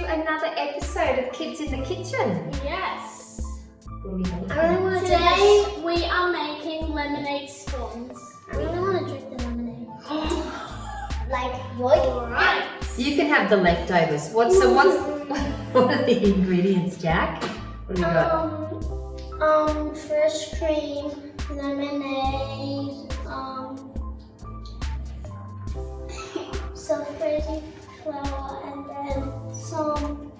another episode of Kids in the Kitchen. Yes. What are we making? I really want to Today we are making lemonade scones. I really want to drink the lemonade. Like what? Alright. You can have the leftovers. What are the ingredients, Jack? What do we got? Fresh cream, lemonade, some frizzy flour, and then some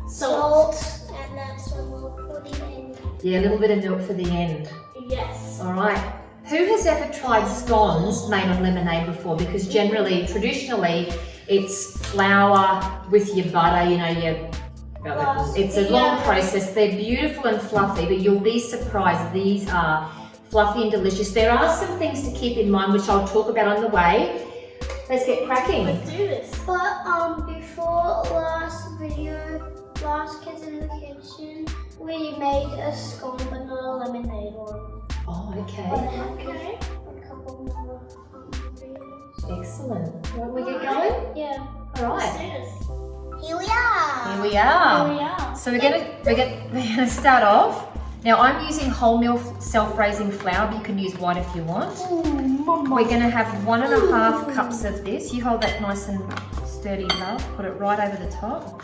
salt, and then some milk for the end. Yeah, a little bit of milk for the end. Yes. All right. Who has ever tried scones made on lemonade before? Because traditionally, it's flour with your butter, it's a long process. They're beautiful and fluffy, but you'll be surprised. These are fluffy and delicious. There are some things to keep in mind, which I'll talk about on the way. Let's get cracking. Let's do this. But before last Kids in the Kitchen, we made a scone but not a lemonade one. Oh, okay. Okay. A couple more ingredients. Excellent. Want we get going? Yeah. All Let's right. do this. Here we are. Here we are. Here we are. So we're gonna start off. Now I'm using wholemeal self-raising flour, but you can use white if you want. We're gonna have 1.5 cups of this. You hold that nice and sturdy, love. Put it right over the top.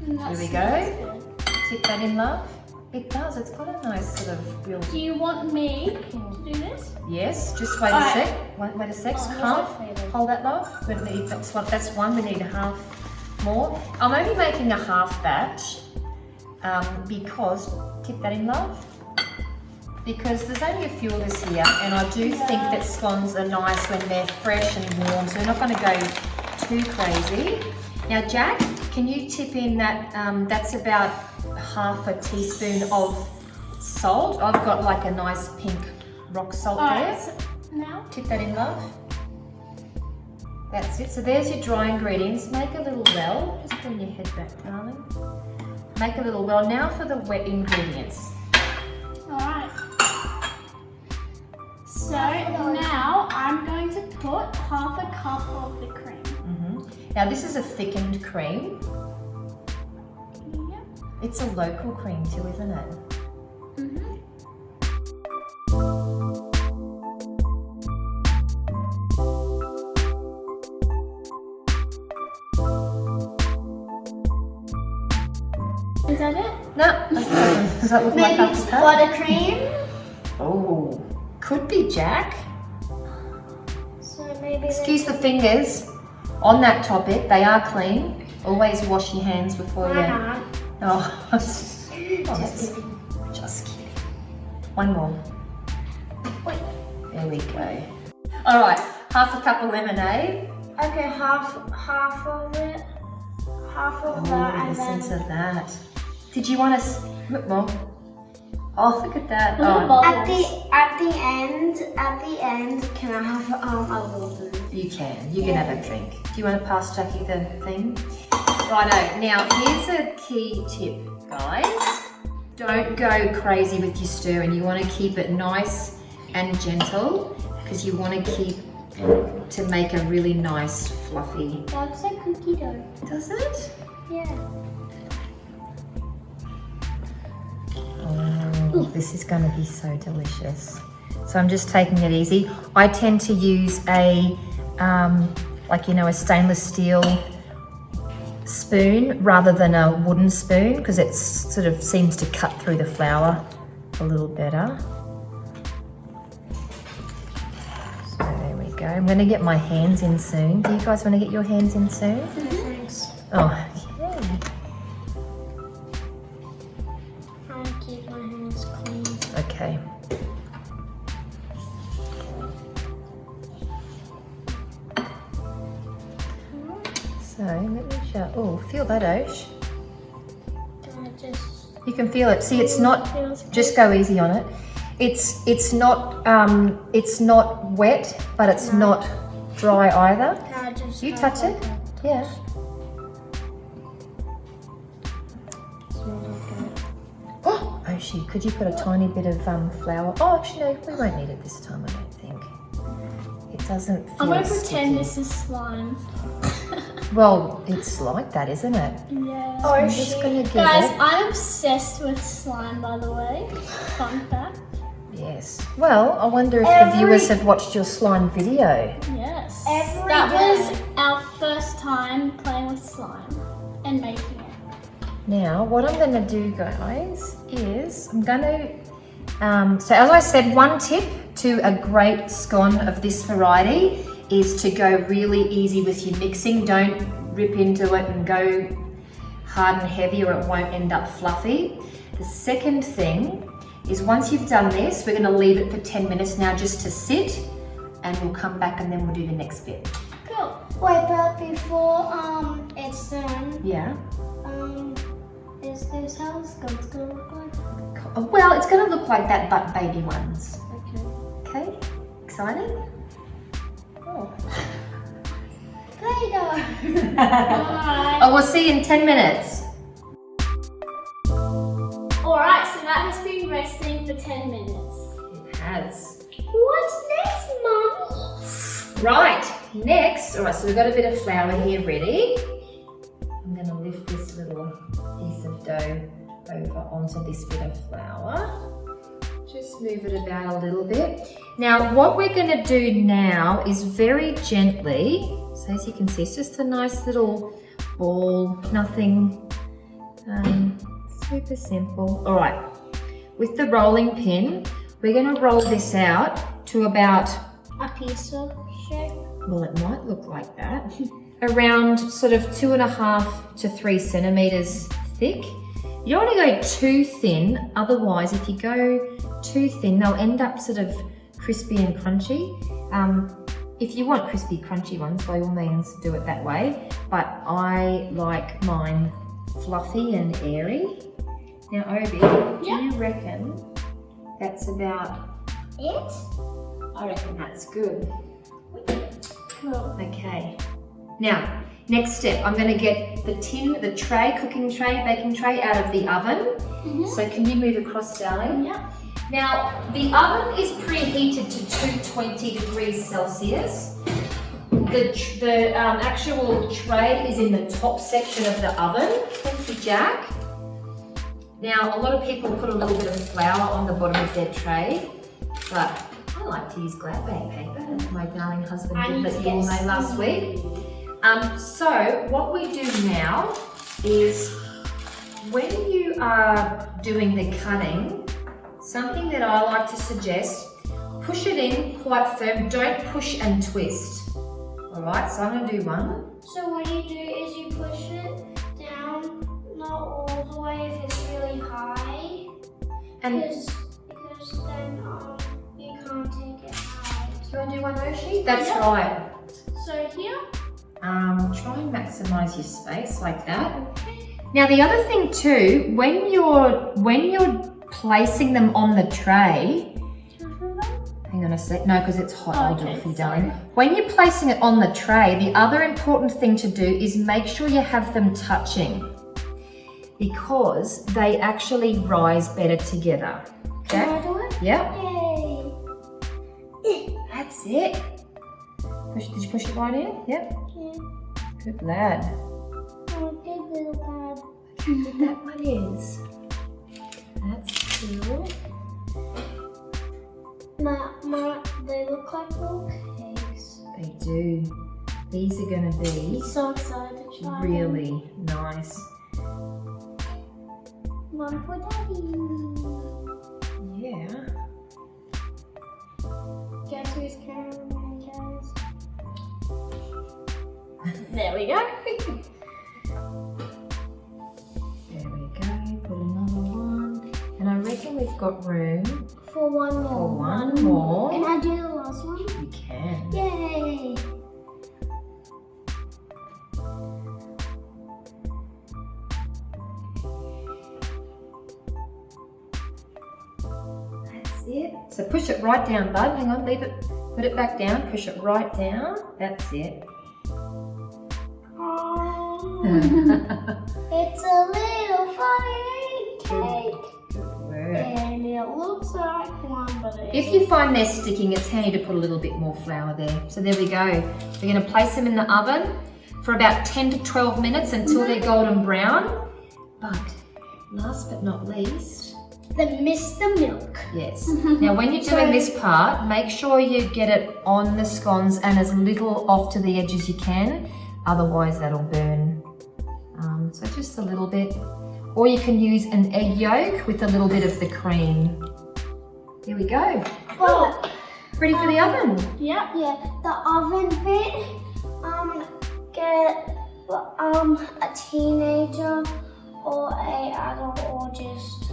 Here we go. Tip that in, love. It does. It's got a nice sort of real. Do you want me to do this? Yes. Just wait a Alright. sec. Wait a sec. Half. Hold that, love. We need that's one. We need a half more. I'm only making a half batch because tip that in, love. Because there's only a few of us here, and I do think that scones are nice when they're fresh and warm. So we're not going to go too crazy. Now, Jack, can you tip in that? That's about half a teaspoon of salt. I've got like a nice pink rock salt there. Now? Tip that in, love. That's it. So there's your dry ingredients. Make a little well. Just bring your head back, darling. Make a little well. Now for the wet ingredients. Alright. So now I'm going to put half a cup of the cream. Now this is a thickened cream. Yeah. It's a local cream too, isn't it? Is that it? No. Does that look like Maybe half it's a cup? buttercream. Oh, could be, Jack. So maybe Excuse the fingers. On that topic, they are clean. Always wash your hands before you. Oh, just kidding. One more. Wait. There we go. All right, half a cup of lemonade. Okay, half of it. Half of that, Oh, and listen then to that. Did you want to? Mom? Oh, look at that. Look at the Oh, bowl. at the end, can I have a little bit? you can. You can have a drink. Do you want to pass Jackie the thing? Righto. Now, here's a key tip, guys. Don't go crazy with your stirring. You want to keep it nice and gentle because you want to make a really nice fluffy. That looks like cookie dough. Does it? Yeah. Oh, this is going to be so delicious. So I'm just taking it easy. I tend to use a stainless steel spoon rather than a wooden spoon because it sort of seems to cut through the flour a little better. So there we go. I'm going to get my hands in soon. Do you guys want to get your hands in soon? Thanks. Oh, okay. Trying to keep my hands clean. Okay. So let me show. Oh, feel that, Osh. You can feel it. See, it's not. Just go easy on it. It's not wet, but it's not dry either. You touch it? Yeah. Oh, Oshi, could you put a tiny bit of flour? Oh, actually, no, we won't need it this time, I don't think. It's doesn't feel I'm gonna sticky. pretend this is slime. Well, it's like that, isn't it? Yeah. So I'm just gonna give Guys, it. I'm obsessed with slime, by the way. Fun fact. Yes. Well, I wonder if the viewers have watched your slime video. Yes. Every That day. was our first time playing with slime and making it. Now, what I'm going to do, guys, is I'm going to, so as I said, one tip to a great scone of this variety is to go really easy with your mixing. Don't rip into it and go hard and heavy or it won't end up fluffy. The second thing is once you've done this, we're going to leave it for 10 minutes now just to sit, and we'll come back and then we'll do the next bit. Cool. Wait, but before it's done, Yeah. is this how scones gonna look like? Well, it's going to look like that, but baby ones. Okay. Okay? Excited? Oh. Play-Doh. Bye. Oh, we'll see you in 10 minutes. Alright, so that has been resting for 10 minutes. It has. What's next, Mom? Right, next, all right, so we've got a bit of flour here ready. I'm going to lift this little piece of dough over onto this bit of flour. Just move it about a little bit. Now, what we're going to do now is very gently, so as you can see, it's just a nice little ball, nothing super simple. All right, with the rolling pin, we're going to roll this out to about, A piece of shape. well, it might look like that, around sort of 2.5 to 3 centimeters thick. You don't want to go too thin, otherwise if you go too thin, they'll end up sort of crispy and crunchy. If you want crispy, crunchy ones, by all means do it that way, but I like mine fluffy and airy. Now, Obi, do you reckon that's about It? I reckon that's good. Cool. Okay. Now, next step, I'm going to get the tin, the tray, cooking tray, baking tray out of the oven. So can you move across, darling? Yeah. Now, the oven is preheated to 220 degrees Celsius. The actual tray is in the top section of the oven. Thank you, Jack. Now, a lot of people put a little bit of flour on the bottom of their tray, but I like to use glad bake paper, as my darling husband did that you all know last week. So what we do now is when you are doing the cutting, something that I like to suggest, push it in quite firm, don't push and twist. All right, so I'm going to do one. So what you do is you push it down, not all the way if it's really high, And because then you can't take it out. do you want to do one, Roshi? That's right. So here. Try and maximize your space like that. Now the other thing too, when you're placing them on the tray, hang on a sec, no, because it's hot, I'll do it for you, darling. When you're placing it on the tray, the other important thing to do is make sure you have them touching, because they actually rise better together. Okay? Can I do it? Yep. Yay! That's it. Did you push it right in? Yep. Yeah. Good lad. Oh, good little pad. That one is. That's cool. They look like little cakes. They do. These are going to be So excited to try them. really nice. One for Daddy. Yeah. Guess who's cameraman, guys? There we go. There we go. Put another one. And I reckon we've got room For one more. for one more. Can I do the last one? You can. Yay! That's it. So push it right down, bud. Hang on, leave it. Put it back down. Push it right down. That's it. Oh, it's a little funny cake. Good work. And it looks like one, but it If you find they're sticking, it's handy to put a little bit more flour there. So there we go. We're going to place them in the oven for about 10 to 12 minutes until they're golden brown. But last but not least, Then mix the milk. yes. Now when you're doing this part, make sure you get it on the scones and as little off to the edge as you can. Otherwise that'll burn. So just a little bit. Or you can use an egg yolk with a little bit of the cream. Here we go. But Ready for the oven. Yep. yeah, the oven bit, get a teenager or a adult or just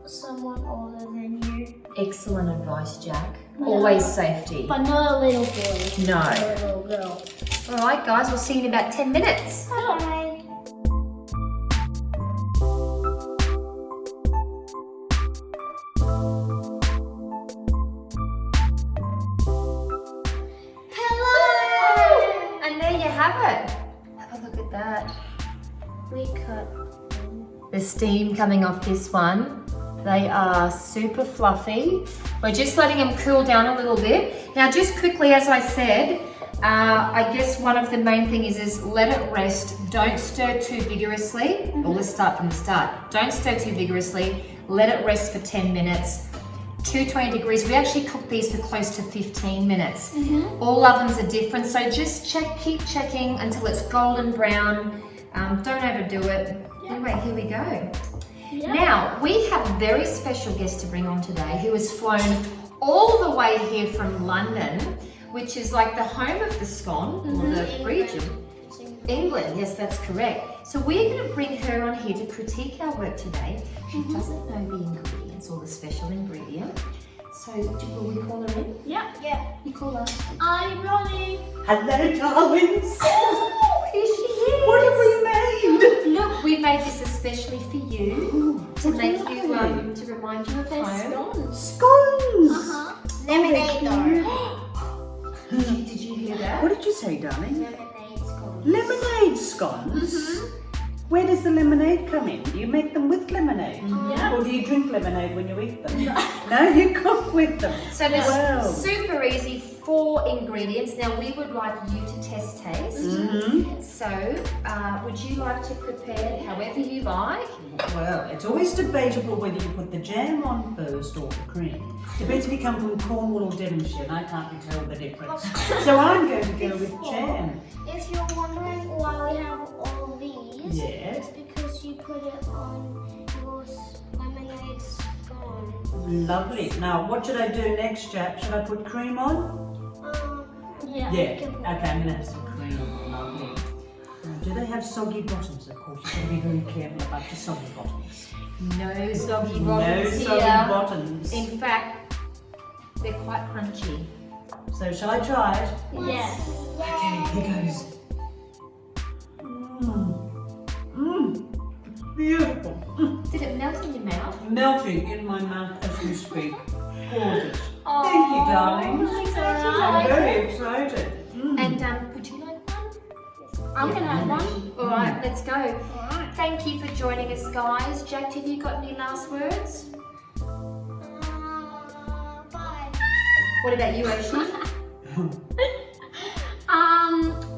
someone older than you. Excellent advice, Jack. Always safety. But not a little boy. No. A little girl. All right, guys, we'll see you in about 10 minutes. Bye. Hello. And there you have it. Have a look at that. We cut. The steam coming off this one. They are super fluffy. We're just letting them cool down a little bit. Now, just quickly, as I said, I guess one of the main thing is let it rest. Don't stir too vigorously. Well, let's start from the start. Don't stir too vigorously. Let it rest for 10 minutes. 220 degrees. We actually cook these for close to 15 minutes. All ovens are different, so just keep checking until it's golden brown. Don't overdo it. Anyway, here we go. Yep. Now, we have a very special guest to bring on today who has flown all the way here from London, which is like the home of the scone, or the region. England, yes, that's correct. So we're going to bring her on here to critique our work today. She doesn't know the ingredients or the special ingredient. So will we call her in? Yep. Yeah. You call her. Are you ready? Hello, darlings. Oh, here she is. What have we made? Look, we made this especially for you to make you, to remind you of They're home. scones. Scones. Lemonade though. Did you hear that? What did you say, darling? Lemonade scones. Lemonade scones. Where does the lemonade come in? Do you make them with lemonade? Yeah. Or do you drink lemonade when you eat them? No, you cook with them. So there's Wow. super easy 4 ingredients. Now we would like you to test taste. So would you like to prepare it however you like? Well, it's always debatable whether you put the jam on first or the cream. Depends if you come from Cornwall or Devonshire, and I can't tell the difference. So I'm going to go with jam. If you're wondering why we have all these, Yeah. it's because you put it on your lemonade scone. Lovely. Now, what should I do next, Jack? Should I put cream on? Yeah. Yeah. Okay, I'm going to have some cream. Lovely. Do they have soggy bottoms? Of course, you've got to be very careful about the soggy bottoms. No soggy No bottoms soggy here. bottoms. In fact, they're quite crunchy. So shall I try it? Yes. Okay, here goes. Beautiful. Did it melt in your mouth? Melting in my mouth as you speak. Gorgeous. Thank you, darling. It's I'm alright. very excited. And would you like one? I'm gonna have one. All right, let's go. Alright. Thank you for joining us, guys. Jack, have you got any last words? Bye. What about you, Ashley?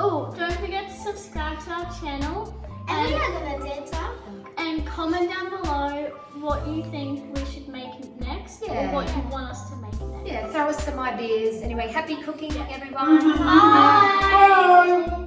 Oh, don't forget to subscribe to our channel And we're not gonna dance up. and comment down below what you think we should make next Yeah. or what you want us to make next. Yeah, throw us some ideas. Anyway, happy cooking, everyone. Bye. Bye.